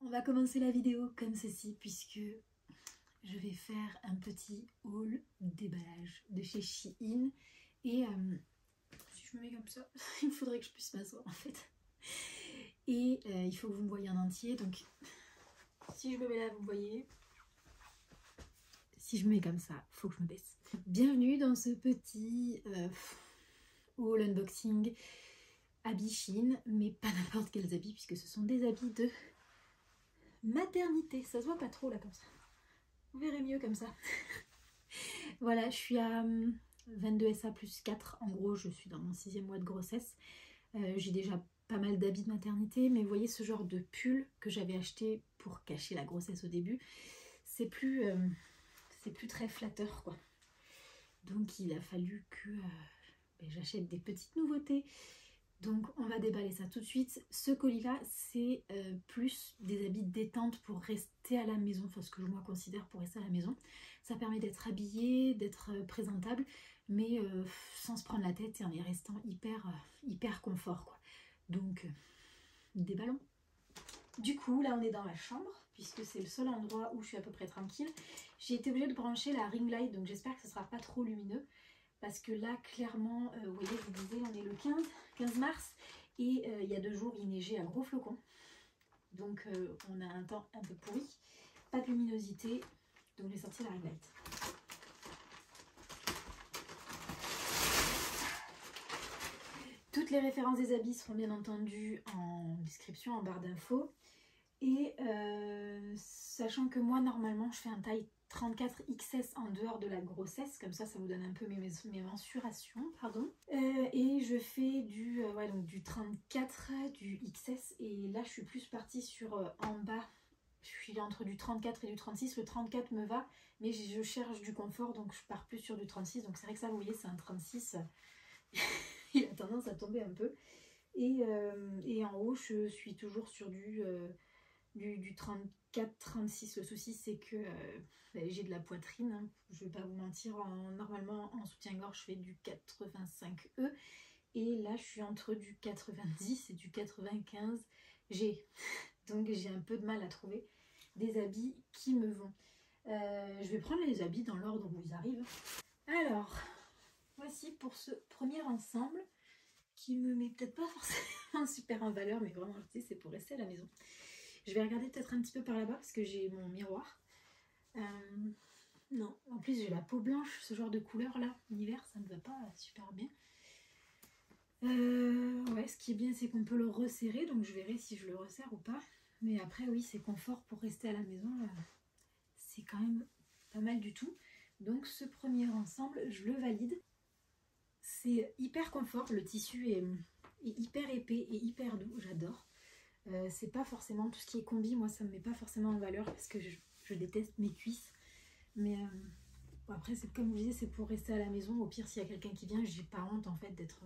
On va commencer la vidéo comme ceci puisque je vais faire un petit haul déballage de chez Shein et si je me mets comme ça, il faudrait que je puisse m'asseoir en fait. Et il faut que vous me voyez en entier, donc si je me mets là vous me voyez, si je me mets comme ça, il faut que je me baisse. Bienvenue dans ce petit haul unboxing habits Shein, mais pas n'importe quels habits puisque ce sont des habits de maternité, ça se voit pas trop là comme ça. Vous verrez mieux comme ça. Voilà, je suis à 22 SA plus 4. En gros, je suis dans mon 6e mois de grossesse. J'ai déjà pas mal d'habits de maternité, mais vous voyez ce genre de pull que j'avais acheté pour cacher la grossesse au début, c'est plus très flatteur quoi. Donc il a fallu que j'achète des petites nouveautés. Donc on va déballer ça tout de suite. Ce colis là c'est plus des habits de détente pour rester à la maison, enfin ce que moi considère pour rester à la maison. Ça permet d'être habillé, d'être présentable, mais sans se prendre la tête et en y restant hyper confort quoi. Donc déballons. Du coup là on est dans la chambre puisque c'est le seul endroit où je suis à peu près tranquille. J'ai été obligée de brancher la ring light, donc j'espère que ce sera pas trop lumineux. Parce que là, clairement, vous voyez, je vous disais, on est le 15 mars et il y a 2 jours, il neigeait à gros flocons. Donc on a un temps un peu pourri, pas de luminosité, donc j'ai sorti la ring light. Toutes les références des habits seront bien entendu en description, en barre d'infos. Et sachant que moi, normalement, je fais un taille 34 XS en dehors de la grossesse, comme ça vous donne un peu mes mensurations, pardon. Et je fais donc du 34, du XS, et là je suis plus partie sur en bas, je suis entre du 34 et du 36, le 34 me va, mais je cherche du confort, donc je pars plus sur du 36, donc c'est vrai que ça vous voyez c'est un 36, il a tendance à tomber un peu, et en haut je suis toujours sur du 34-36. Le souci c'est que j'ai de la poitrine, hein. Je vais pas vous mentir, normalement en soutien-gorge je fais du 85E et là je suis entre du 90 et du 95 G. Donc j'ai un peu de mal à trouver des habits qui me vont. Je vais prendre les habits dans l'ordre où ils arrivent. Alors, voici pour ce premier ensemble qui me met peut-être pas forcément super en valeur, mais vraiment je sais c'est pour rester à la maison. Je vais regarder peut-être un petit peu par là-bas parce que j'ai mon miroir. Non, en plus j'ai la peau blanche, ce genre de couleur là, l'hiver ça ne va pas super bien. Ouais, ce qui est bien c'est qu'on peut le resserrer, donc je verrai si je le resserre ou pas. Mais après oui, c'est confort pour rester à la maison, c'est quand même pas mal du tout. Donc ce premier ensemble, je le valide. C'est hyper confort, le tissu est hyper épais et hyper doux, j'adore. C'est pas forcément tout ce qui est combi, moi ça me met pas forcément en valeur parce que je déteste mes cuisses. Mais après c'est comme je vous disais, c'est pour rester à la maison. Au pire s'il y a quelqu'un qui vient, j'ai pas honte en fait d'être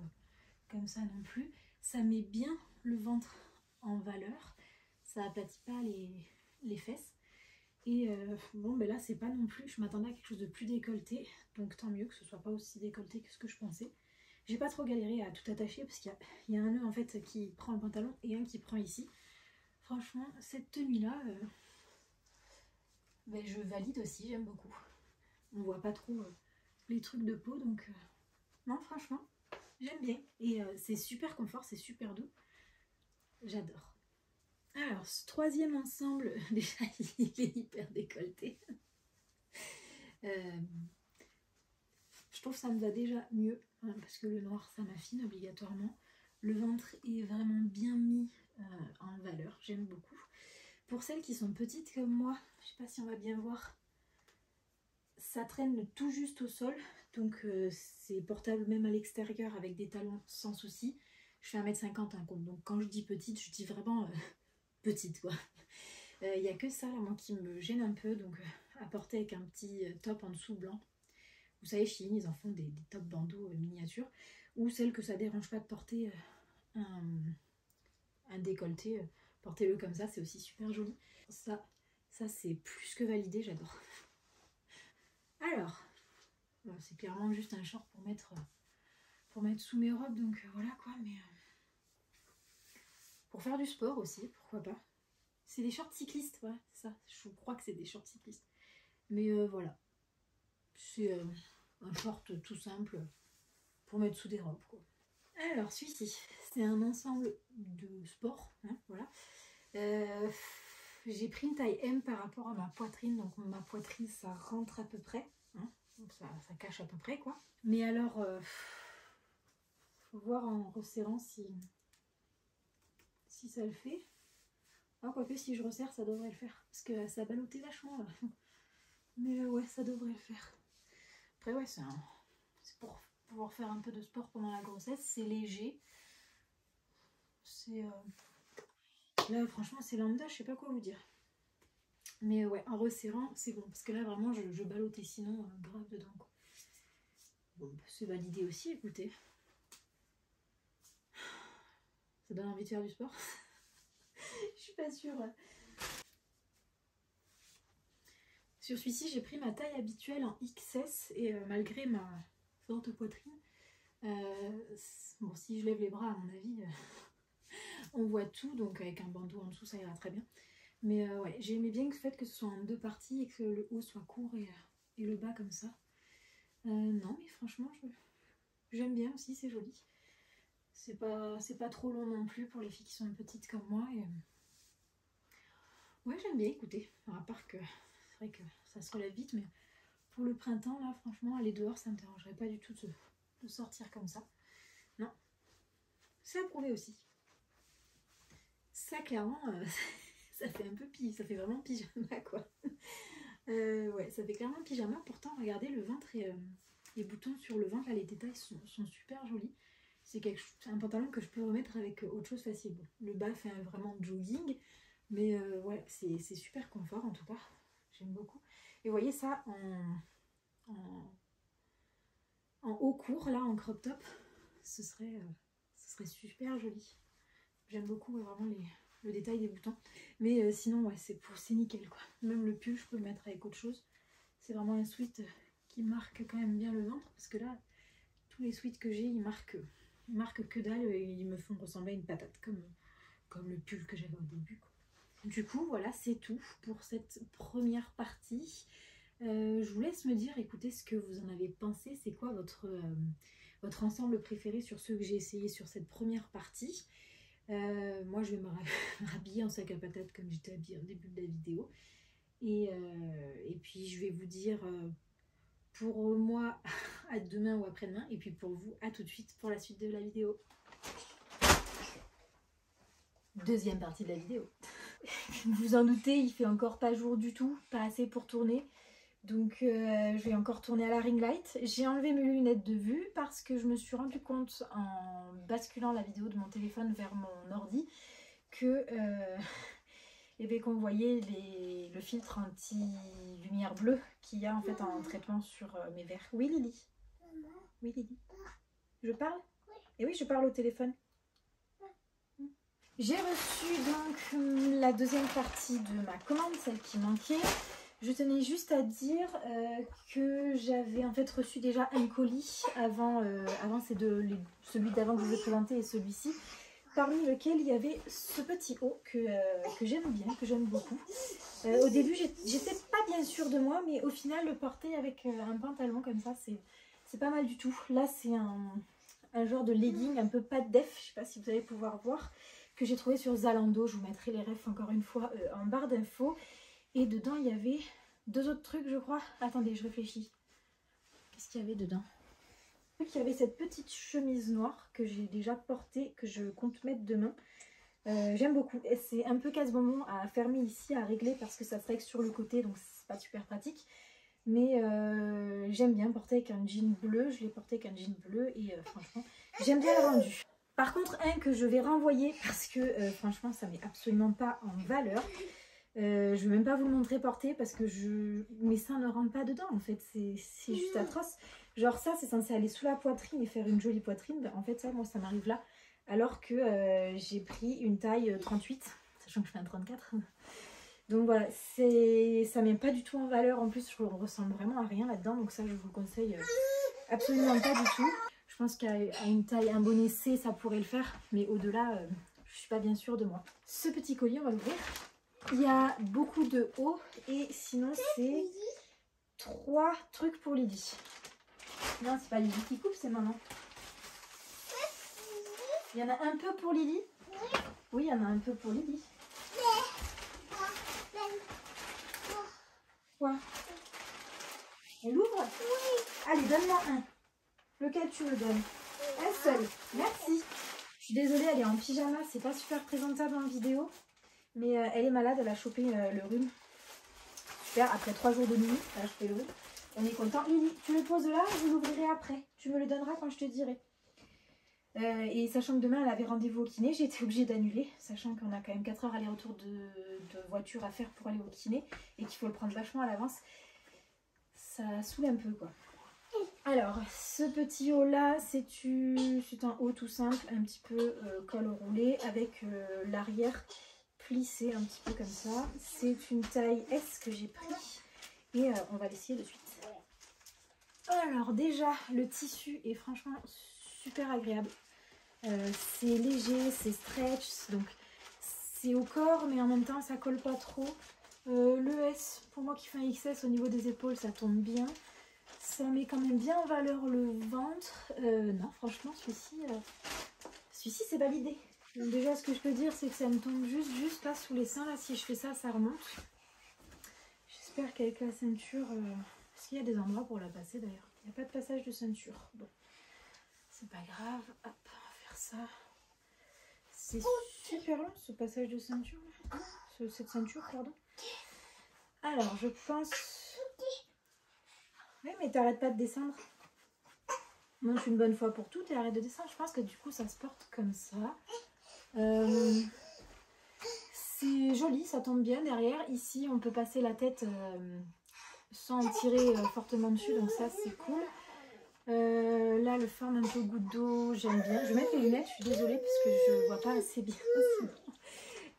comme ça non plus. Ça met bien le ventre en valeur, ça aplatit pas les fesses. Et bon ben là c'est pas non plus, je m'attendais à quelque chose de plus décolleté, donc tant mieux que ce soit pas aussi décolleté que ce que je pensais. J'ai pas trop galéré à tout attacher parce qu'il y a un nœud en fait qui prend le pantalon et un qui prend ici. Franchement, cette tenue-là, je valide aussi, j'aime beaucoup. On voit pas trop les trucs de peau, donc non, franchement, j'aime bien. Et c'est super confort, c'est super doux. J'adore. Alors, ce troisième ensemble, déjà, il est hyper décolleté. Je trouve que ça me va déjà mieux, hein, parce que le noir, ça m'affine obligatoirement. Le ventre est vraiment bien mis en valeur, j'aime beaucoup. Pour celles qui sont petites comme moi, je sais pas si on va bien voir, ça traîne tout juste au sol, donc c'est portable même à l'extérieur avec des talons sans souci. Je fais 1m50 hein, donc quand je dis petite, je dis vraiment petite quoi. Il n'y a que ça là moi qui me gêne un peu, donc à porter avec un petit top en dessous blanc. Vous savez, Shein, ils en font des tops bandeaux miniatures, ou celles que ça dérange pas de porter un décolleté, portez-le comme ça, c'est aussi super joli. Ça c'est plus que validé, j'adore. Alors, c'est clairement juste un short pour mettre sous mes robes, donc voilà quoi, mais pour faire du sport aussi, pourquoi pas. C'est des shorts cyclistes, ouais, c'est ça. Je crois que c'est des shorts cyclistes. Mais voilà. C'est un short tout simple pour mettre sous des robes, quoi. Alors, celui-ci, c'est un ensemble de sport, hein, voilà. J'ai pris une taille M par rapport à ma poitrine, donc ma poitrine, ça rentre à peu près, hein, donc ça cache à peu près, quoi. Mais alors, faut voir en resserrant si ça le fait. Ah, quoique si je resserre, ça devrait le faire. Parce que ça a ballotté vachement là. Mais ouais, ça devrait le faire. Après, ouais, c'est pour pouvoir faire un peu de sport pendant la grossesse. C'est léger. C'est... Là, franchement, c'est lambda, je sais pas quoi vous dire. Mais ouais, en resserrant, c'est bon. Parce que là, vraiment, je ballottais sinon grave dedans, quoi. Bon, c'est validé aussi, écoutez. Ça donne envie de faire du sport. Je suis pas sûre. Sur celui-ci, j'ai pris ma taille habituelle en XS et malgré ma forte poitrine, bon, si je lève les bras, à mon avis, on voit tout, donc avec un bandeau en dessous, ça ira très bien. Mais ouais, j'aimais bien le fait que ce soit en deux parties et que le haut soit court et le bas comme ça. Non, mais franchement, j'aime bien aussi, c'est joli. C'est pas trop long non plus pour les filles qui sont petites comme moi. Et ouais, j'aime bien, écoutez. À part que c'est vrai que ça se relève vite, mais pour le printemps, là, franchement, aller dehors, ça me dérangerait pas du tout de sortir comme ça. Non, c'est approuvé aussi. Ça, clairement, ça fait un peu ça fait vraiment pyjama, quoi. Ouais, ça fait clairement pyjama. Pourtant, regardez, le ventre et les boutons sur le ventre, là, les détails sont super jolis. C'est un pantalon que je peux remettre avec autre chose facile. Bon, le bas fait vraiment jogging, mais ouais, c'est super confort en tout cas. J'aime beaucoup. Et vous voyez ça en haut court, là, en crop top, ce serait super joli. J'aime beaucoup vraiment le détail des boutons. Mais sinon, ouais, c'est nickel, quoi. Même le pull, je peux le mettre avec autre chose. C'est vraiment un sweat qui marque quand même bien le ventre. Parce que là, tous les sweats que j'ai, ils marquent que dalle et ils me font ressembler à une patate. Comme le pull que j'avais au début, quoi. Du coup, voilà, c'est tout pour cette première partie. Je vous laisse me dire, écoutez, ce que vous en avez pensé. C'est quoi votre ensemble préféré sur ceux que j'ai essayé sur cette première partie? Moi, je vais me rhabiller en sac à patates comme j'étais habillée au début de la vidéo. Et puis, je vais vous dire pour moi à demain ou après-demain. Et puis pour vous, à tout de suite pour la suite de la vidéo. Deuxième partie de la vidéo. Vous vous en doutez, il fait encore pas jour du tout, pas assez pour tourner. Donc je vais encore tourner à la ring light. J'ai enlevé mes lunettes de vue parce que je me suis rendu compte en basculant la vidéo de mon téléphone vers mon ordi que qu'on voyait le filtre anti-lumière bleue qu'il y a en fait en traitement sur mes verres. Oui Lily. Oui Lily. Je parle? Et oui, je parle au téléphone. J'ai reçu donc la deuxième partie de ma commande, celle qui manquait. Je tenais juste à dire que j'avais en fait reçu déjà un colis avant celui d'avant que je vous ai présenté et celui-ci, parmi lequel il y avait ce petit haut que j'aime bien, que j'aime beaucoup. Au début, j'étais pas bien sûre de moi, mais au final, le porter avec un pantalon comme ça, c'est pas mal du tout. Là, c'est un genre de legging un peu pas de def, je sais pas si vous allez pouvoir voir, que j'ai trouvé sur Zalando. Je vous mettrai les refs encore une fois en barre d'infos. Et dedans, il y avait deux autres trucs, je crois. Attendez, je réfléchis. Qu'est-ce qu'il y avait dedans? Il y avait cette petite chemise noire que j'ai déjà portée, que je compte mettre demain. J'aime beaucoup. C'est un peu casse-bonbon à fermer ici, à régler, parce que ça se règle sur le côté, donc c'est pas super pratique. Mais j'aime bien porter avec un jean bleu. Je l'ai porté avec un jean bleu et franchement, j'aime bien le rendu. Par contre, un que je vais renvoyer parce que franchement, ça met absolument pas en valeur. Je ne vais même pas vous le montrer porté parce que mes seins ne rentrent pas dedans en fait. C'est juste atroce. Genre ça, c'est censé aller sous la poitrine et faire une jolie poitrine. Ben, en fait, ça, moi, ça m'arrive là. Alors que j'ai pris une taille 38, sachant que je fais un 34. Donc voilà, ça met pas du tout en valeur. En plus, je ressemble vraiment à rien là-dedans. Donc ça, je vous le conseille absolument pas du tout. Je pense qu'à une taille, un bonnet C, ça pourrait le faire. Mais au-delà, je suis pas bien sûre de moi. Ce petit collier, on va l'ouvrir. Il y a beaucoup de hauts et sinon c'est 3 trucs pour Lily. Non, c'est pas Lily qui coupe, c'est maman. Il y en a un peu pour Lily? Oui, il y en a un peu pour Lily. Quoi? On l'ouvre? Oui. Allez, donne-moi un. Lequel tu me donnes? Un seul. Merci. Je suis désolée, elle est en pyjama. C'est pas super présentable en vidéo. Mais elle est malade, elle a chopé le rhume. Super, après 3 jours de nuit, elle a chopé le rhume. On est content. Lily, tu le poses là, je l'ouvrirai après. Tu me le donneras quand je te dirai. Et sachant que demain elle avait rendez-vous au kiné, j'ai été obligée d'annuler, sachant qu'on a quand même 4 heures aller-retour de voiture à faire pour aller au kiné et qu'il faut le prendre vachement à l'avance. Ça saoule un peu quoi. Alors, ce petit haut là, c'est un haut tout simple, un petit peu col roulé avec l'arrière plissé un petit peu comme ça. C'est une taille S que j'ai pris et on va l'essayer de suite. Alors déjà, le tissu est franchement super agréable. C'est léger, c'est stretch, donc c'est au corps, mais en même temps ça colle pas trop. Le S, pour moi qui fais un XS au niveau des épaules, ça tombe bien. Ça met quand même bien en valeur le ventre. Non, franchement, celui-ci c'est validé. Donc déjà, ce que je peux dire, c'est que ça me tombe juste pas sous les seins. Là, si je fais ça, ça remonte. J'espère qu'avec la ceinture... Est-ce qu'il y a des endroits pour la passer d'ailleurs? Il n'y a pas de passage de ceinture. Bon, c'est pas grave. Hop, on va faire ça. C'est super long ce passage de ceinture. Cette ceinture, pardon. Alors, je pense... Oui, mais t'arrêtes pas de descendre. Monte une bonne fois pour toutes et arrête de descendre. Je pense que du coup, ça se porte comme ça. C'est joli, ça tombe bien derrière. Ici, on peut passer la tête sans tirer fortement dessus, donc ça, c'est cool. Là, le forme un peu goutte d'eau, j'aime bien. Je vais mettre les lunettes, je suis désolée parce que je vois pas assez bien.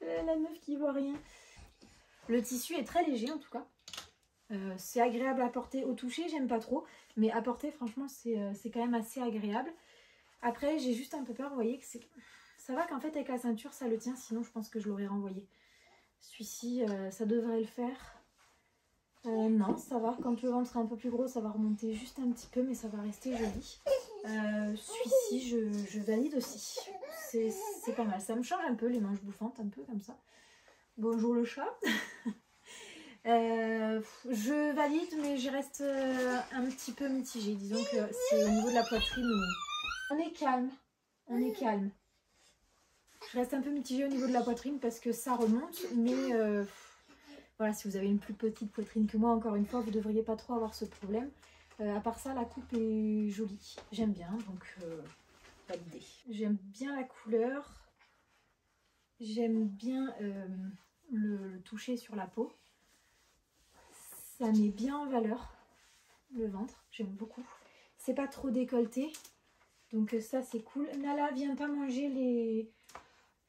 La meuf qui voit rien. Le tissu est très léger en tout cas. C'est agréable à porter au toucher, j'aime pas trop. Mais à porter, franchement, c'est quand même assez agréable. Après, j'ai juste un peu peur, vous voyez, que c'est... Ça va qu'en fait, avec la ceinture, ça le tient. Sinon, je pense que je l'aurais renvoyé. Celui-ci, ça devrait le faire. Non, ça va. Quand le ventre sera un peu plus gros, ça va remonter juste un petit peu, mais ça va rester joli. Celui-ci, je valide aussi. C'est pas mal. Ça me change un peu, les manches bouffantes, un peu comme ça. Bonjour le chat. Je valide, mais je reste un petit peu mitigée. Disons que c'est au niveau de la poitrine où... On est calme. On est calme. Je reste un peu mitigée au niveau de la poitrine parce que ça remonte, mais... Voilà, si vous avez une plus petite poitrine que moi, encore une fois, vous ne devriez pas trop avoir ce problème. À part ça, la coupe est jolie. J'aime bien, donc validé. J'aime bien la couleur. J'aime bien le toucher sur la peau. Ça met bien en valeur le ventre. J'aime beaucoup. C'est pas trop décolleté. Donc ça, c'est cool. Nala, viens pas manger les...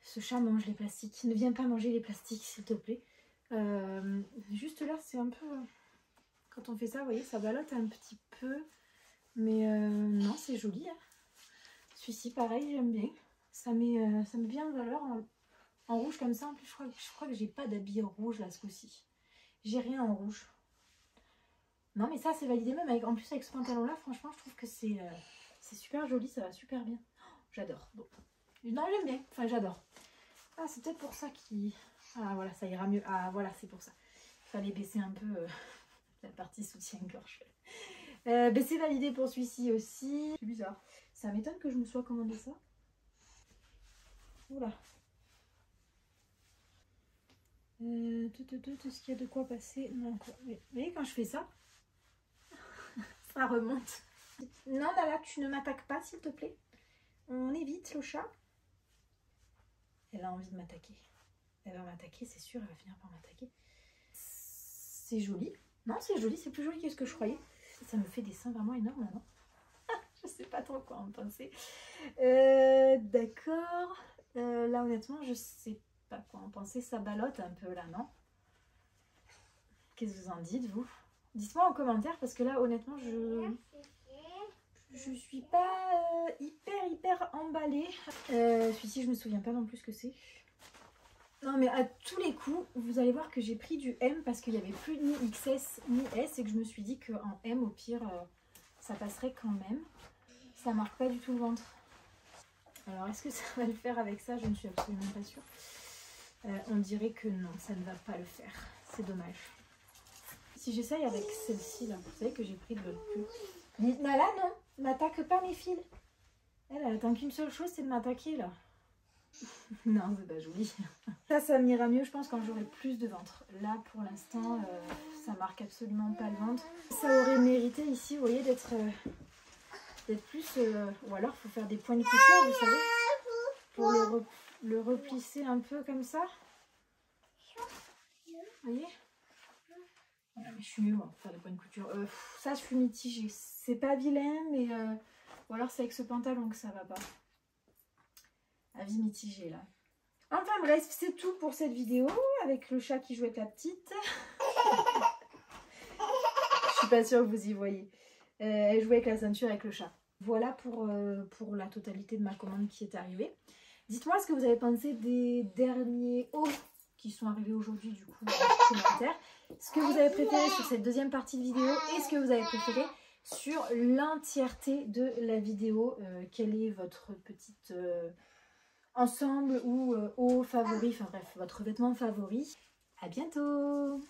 Ce chat mange les plastiques. Ne viens pas manger les plastiques, s'il te plaît. Juste là, c'est un peu... Quand on fait ça, vous voyez, ça ballotte un petit peu. Mais non, c'est joli. Hein. Celui-ci, pareil, j'aime bien. Ça met bien en valeur en rouge comme ça. En plus, je crois que j'ai pas d'habit rouge là, ce coup-ci. J'ai rien en rouge. Non, mais ça, c'est validé même. En plus, avec ce pantalon-là, franchement, je trouve que c'est super joli. Ça va super bien. Oh, j'adore. Bon. Non, j'aime bien. Enfin, j'adore. Ah, c'est peut-être pour ça qu'il... Ah, voilà, ça ira mieux. Ah, voilà, c'est pour ça. Il fallait baisser un peu la partie soutien-gorge. C'est validé pour celui-ci aussi. C'est bizarre. Ça m'étonne que je me sois commandé ça. Oula. Est-ce qu'il y a de quoi passer? Non, quoi. Vous voyez, quand je fais ça, ça remonte. Non, Nala, tu ne m'attaques pas, s'il te plaît. On évite le chat. Elle a envie de m'attaquer. Elle va m'attaquer, c'est sûr, elle va finir par m'attaquer. C'est joli. Non, c'est joli, c'est plus joli que ce que je croyais. Ça me fait des seins vraiment énormes, là, non? Je sais pas trop quoi en penser. D'accord. Là, honnêtement, je sais pas quoi en penser. Ça ballotte un peu, là, non? Qu'est-ce que vous en dites, vous? Dites-moi en commentaire, parce que là, honnêtement, je suis pas hyper emballée. Celui-ci, je me souviens pas non plus ce que c'est. Non mais à tous les coups, vous allez voir que j'ai pris du M parce qu'il n'y avait plus ni XS ni S et que je me suis dit qu'en M au pire ça passerait quand même. Ça marque pas du tout le ventre. Alors est-ce que ça va le faire avec ça? Je ne suis absolument pas sûre. On dirait que non, ça ne va pas le faire. C'est dommage. Si j'essaye avec celle-ci là, vous savez que j'ai pris de l'autre plus. Nala non, n'attaque pas mes fils. Elle attend qu'une seule chose, c'est de m'attaquer là. Non, c'est pas joli. Ça m'ira mieux, je pense, quand j'aurai plus de ventre. Là, pour l'instant, ça marque absolument pas le ventre. Ça aurait mérité ici, vous voyez, d'être plus... ou alors, il faut faire des points de couture, vous savez, pour le replisser un peu comme ça. Vous voyez? Voilà, mais je suis mieux, pour faire des points de couture. Ça, je suis mitigée. C'est pas vilain, mais... ou alors, c'est avec ce pantalon que ça va pas. Avis mitigé là. Enfin bref, c'est tout pour cette vidéo avec le chat qui joue avec la petite. Je suis pas sûre que vous y voyez. Elle jouait avec la ceinture avec le chat. Voilà pour la totalité de ma commande qui est arrivée. Dites-moi ce que vous avez pensé des derniers hauts qui sont arrivés aujourd'hui du coup en commentaire. Ce que vous avez préféré sur cette deuxième partie de vidéo et ce que vous avez préféré sur l'entièreté de la vidéo. Quelle est votre petite... ensemble ou haut favori, enfin bref, votre vêtement favori. À bientôt!